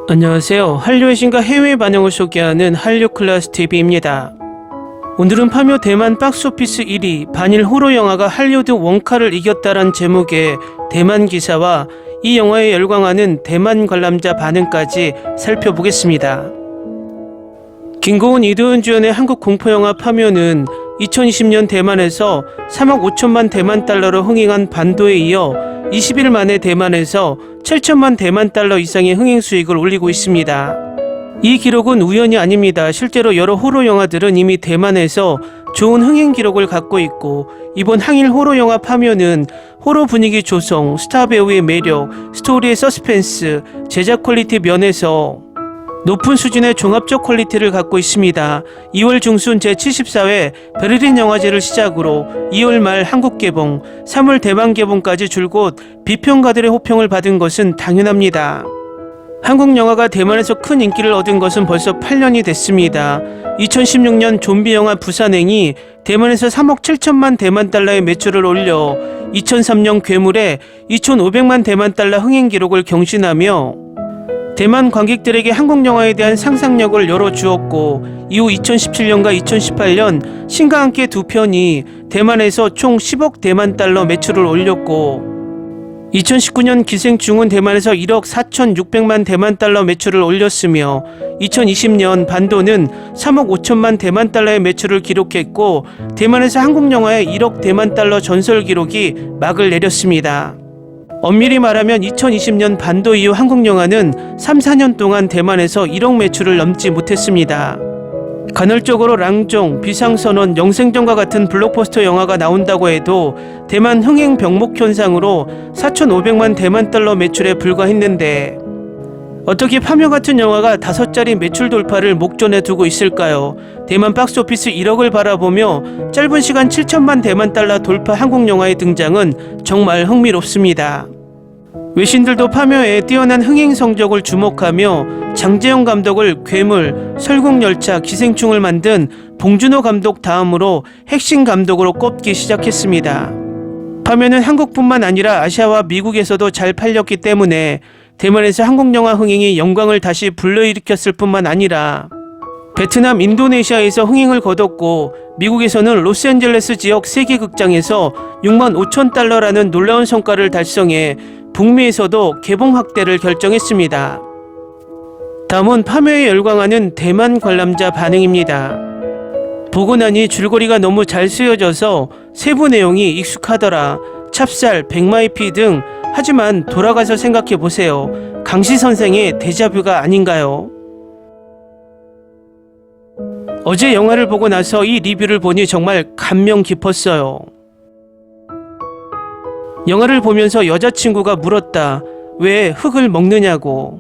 안녕하세요. 한류의 신과 해외 반영을 소개하는 한류클래스TV입니다. 오늘은 파묘 대만 박스오피스 1위 반일 호러 영화가 할리우드 원카를 이겼다란 제목의 대만 기사와 이 영화에 열광하는 대만 관람자 반응까지 살펴보겠습니다. 김고은, 이도현 주연의 한국 공포영화 파묘는 2020년 대만에서 3억 5천만 대만 달러로 흥행한 반도에 이어 20일 만에 대만에서 7천만 대만 달러 이상의 흥행 수익을 올리고 있습니다. 이 기록은 우연이 아닙니다. 실제로 여러 호러 영화들은 이미 대만에서 좋은 흥행 기록을 갖고 있고, 이번 항일 호러 영화 파묘는 호러 분위기 조성, 스타 배우의 매력, 스토리의 서스펜스, 제작 퀄리티 면에서 높은 수준의 종합적 퀄리티를 갖고 있습니다. 2월 중순 제74회 베를린 영화제를 시작으로 2월 말 한국 개봉, 3월 대만 개봉까지 줄곧 비평가들의 호평을 받은 것은 당연합니다. 한국 영화가 대만에서 큰 인기를 얻은 것은 벌써 8년이 됐습니다. 2016년 좀비 영화 부산행이 대만에서 3억 7천만 대만 달러의 매출을 올려 2003년 괴물의 2,500만 대만 달러 흥행 기록을 경신하며 대만 관객들에게 한국 영화에 대한 상상력을 열어주었고, 이후 2017년과 2018년 신과 함께 두 편이 대만에서 총 10억 대만 달러 매출을 올렸고, 2019년 기생충은 대만에서 1억 4,600만 대만 달러 매출을 올렸으며, 2020년 반도는 3억 5천만 대만 달러의 매출을 기록했고, 대만에서 한국 영화의 1억 대만 달러 전설 기록이 막을 내렸습니다. 엄밀히 말하면 2020년 반도 이후 한국 영화는 3, 4년 동안 대만에서 1억 매출을 넘지 못했습니다. 간헐적으로 랑종, 비상선언, 영생전과 같은 블록버스터 영화가 나온다고 해도 대만 흥행 병목 현상으로 4,500만 대만 달러 매출에 불과했는데, 어떻게 파묘 같은 영화가 5자리 매출 돌파를 목전에 두고 있을까요? 대만 박스오피스 1억을 바라보며 짧은 시간 7천만 대만 달러 돌파 한국 영화의 등장은 정말 흥미롭습니다. 외신들도 파묘의 뛰어난 흥행 성적을 주목하며 장재영 감독을 괴물, 설국열차, 기생충을 만든 봉준호 감독 다음으로 핵심 감독으로 꼽기 시작했습니다. 파묘는 한국뿐만 아니라 아시아와 미국에서도 잘 팔렸기 때문에 대만에서 한국 영화 흥행이 영광을 다시 불러일으켰을 뿐만 아니라 베트남, 인도네시아에서 흥행을 거뒀고, 미국에서는 로스앤젤레스 지역 세계 극장에서 6만 5천 달러라는 놀라운 성과를 달성해 북미에서도 개봉 확대를 결정했습니다. 다음은 파묘에 열광하는 대만 관람자 반응입니다. 보고 나니 줄거리가 너무 잘 쓰여져서 세부 내용이 익숙하더라. 찹쌀, 백마이피 등. 하지만 돌아가서 생각해보세요. 강시 선생의 데자뷰가 아닌가요? 어제 영화를 보고 나서 이 리뷰를 보니 정말 감명 깊었어요. 영화를 보면서 여자친구가 물었다. 왜 흙을 먹느냐고.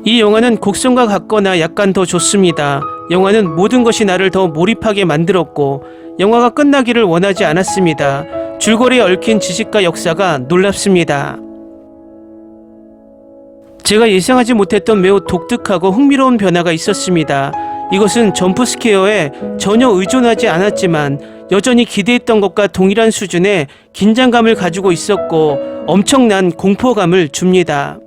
이 영화는 곡성과 같거나 약간 더 좋습니다. 영화는 모든 것이 나를 더 몰입하게 만들었고, 영화가 끝나기를 원하지 않았습니다. 줄거리에 얽힌 지식과 역사가 놀랍습니다. 제가 예상하지 못했던 매우 독특하고 흥미로운 변화가 있었습니다. 이것은 점프스케어에 전혀 의존하지 않았지만 여전히 기대했던 것과 동일한 수준의 긴장감을 가지고 있었고, 엄청난 공포감을 줍니다.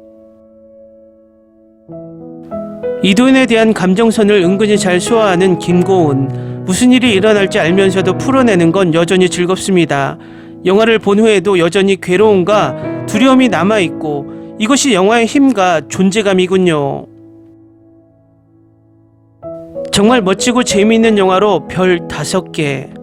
이도현에 대한 감정선을 은근히 잘 소화하는 김고은. 무슨 일이 일어날지 알면서도 풀어내는 건 여전히 즐겁습니다. 영화를 본 후에도 여전히 괴로움과 두려움이 남아있고, 이것이 영화의 힘과 존재감이군요. 정말 멋지고 재미있는 영화로 별 5개.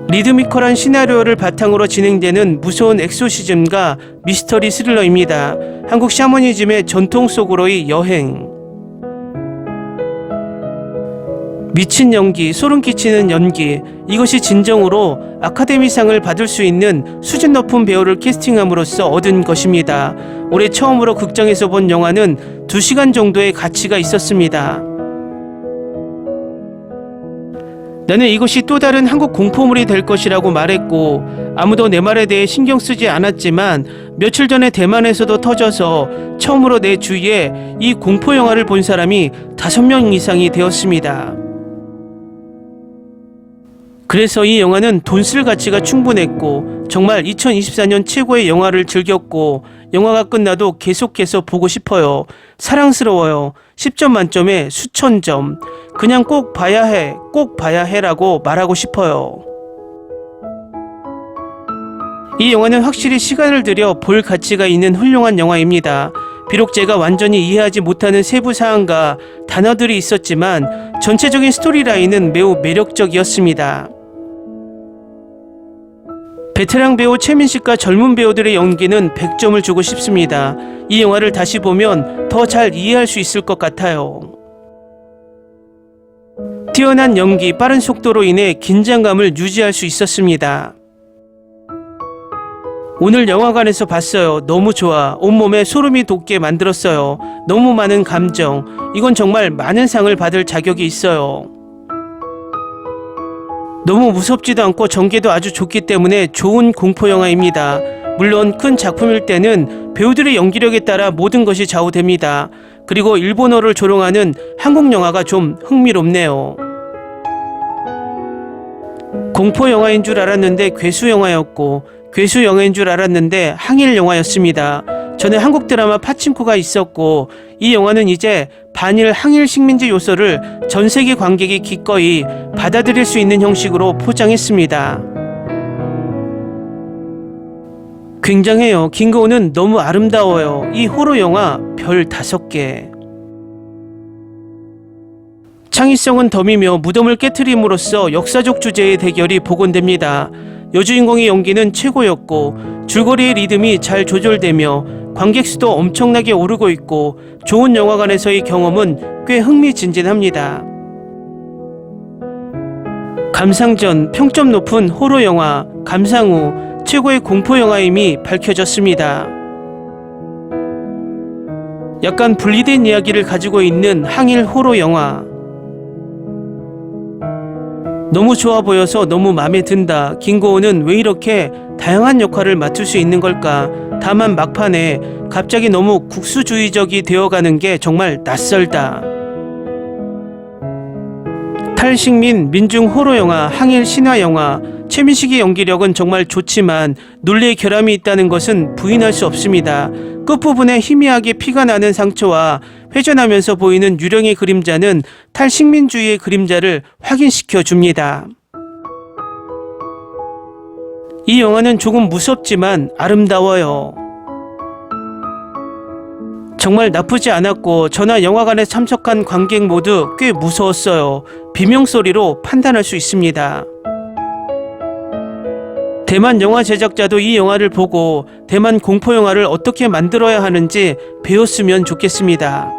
리드미컬한 시나리오를 바탕으로 진행되는 무서운 엑소시즘과 미스터리 스릴러입니다. 한국 샤머니즘의 전통 속으로의 여행. 미친 연기, 소름 끼치는 연기, 이것이 진정으로 아카데미상을 받을 수 있는 수준 높은 배우를 캐스팅함으로써 얻은 것입니다. 올해 처음으로 극장에서 본 영화는 2시간 정도의 가치가 있었습니다. 나는 이것이 또 다른 한국 공포물이 될 것이라고 말했고, 아무도 내 말에 대해 신경 쓰지 않았지만 며칠 전에 대만에서도 터져서 처음으로 내 주위에 이 공포 영화를 본 사람이 5명 이상이 되었습니다. 그래서 이 영화는 돈 쓸 가치가 충분했고 정말 2024년 최고의 영화를 즐겼고 영화가 끝나도 계속해서 보고 싶어요. 사랑스러워요. 10점 만점에 수천 점. 그냥 꼭 봐야 해, 꼭 봐야 해라고 말하고 싶어요. 이 영화는 확실히 시간을 들여 볼 가치가 있는 훌륭한 영화입니다. 비록 제가 완전히 이해하지 못하는 세부 사항과 단어들이 있었지만 전체적인 스토리라인은 매우 매력적이었습니다. 베테랑 배우 최민식과 젊은 배우들의 연기는 100점을 주고 싶습니다. 이 영화를 다시 보면 더 잘 이해할 수 있을 것 같아요. 뛰어난 연기, 빠른 속도로 인해 긴장감을 유지할 수 있었습니다. 오늘 영화관에서 봤어요. 너무 좋아. 온몸에 소름이 돋게 만들었어요. 너무 많은 감정. 이건 정말 많은 상을 받을 자격이 있어요. 너무 무섭지도 않고 전개도 아주 좋기 때문에 좋은 공포영화입니다. 물론 큰 작품일 때는 배우들의 연기력에 따라 모든 것이 좌우됩니다. 그리고 일본어를 조롱하는 한국 영화가 좀 흥미롭네요. 공포영화인 줄 알았는데 괴수영화였고 괴수영화인 줄 알았는데 항일영화였습니다. 전에 한국 드라마 파친코가 있었고 이 영화는 이제 반일 항일 식민지 요소를 전 세계 관객이 기꺼이 받아들일 수 있는 형식으로 포장했습니다. 굉장해요. 김고은은 너무 아름다워요. 이 호러 영화 별 5개. 창의성은 덤이며 무덤을 깨트림으로써 역사적 주제의 대결이 복원됩니다. 여주인공의 연기는 최고였고 줄거리의 리듬이 잘 조절되며 관객 수도 엄청나게 오르고 있고 좋은 영화관에서의 경험은 꽤 흥미진진합니다. 감상전 평점 높은 호러 영화 감상 후 최고의 공포 영화임이 밝혀졌습니다. 약간 분리된 이야기를 가지고 있는 항일 호러 영화. 너무 좋아 보여서 너무 마음에 든다. 김고은은 왜 이렇게 다양한 역할을 맡을 수 있는 걸까? 다만 막판에 갑자기 너무 국수주의적이 되어가는 게 정말 낯설다. 탈식민 민중 호러 영화, 항일 신화 영화. 최민식의 연기력은 정말 좋지만 논리의 결함이 있다는 것은 부인할 수 없습니다. 끝부분에 희미하게 피가 나는 상처와 회전하면서 보이는 유령의 그림자는 탈식민주의의 그림자를 확인시켜 줍니다. 이 영화는 조금 무섭지만 아름다워요. 정말 나쁘지 않았고 저나 영화관에 참석한 관객 모두 꽤 무서웠어요. 비명소리로 판단할 수 있습니다. 대만 영화 제작자도 이 영화를 보고 대만 공포 영화를 어떻게 만들어야 하는지 배웠으면 좋겠습니다.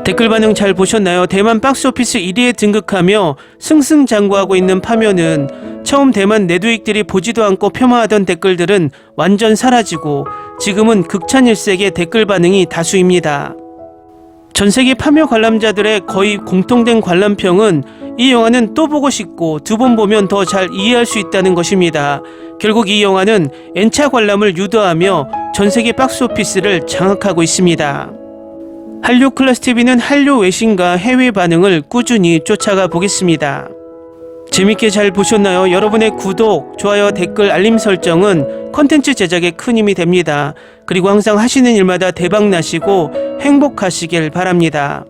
댓글 반응 잘 보셨나요? 대만 박스오피스 1위에 등극하며 승승장구하고 있는 파묘는 처음 대만 내두익들이 보지도 않고 폄하하던 댓글들은 완전 사라지고 지금은 극찬일색의 댓글 반응이 다수입니다. 전세계 파묘 관람자들의 거의 공통된 관람평은 이 영화는 또 보고 싶고 2번 보면 더 잘 이해할 수 있다는 것입니다. 결국 이 영화는 N차 관람을 유도하며 전세계 박스오피스를 장악하고 있습니다. 한류 클래스TV는 한류 외신과 해외 반응을 꾸준히 쫓아가 보겠습니다. 재밌게 잘 보셨나요? 여러분의 구독, 좋아요, 댓글, 알림 설정은 컨텐츠 제작에 큰 힘이 됩니다. 그리고 항상 하시는 일마다 대박 나시고 행복하시길 바랍니다.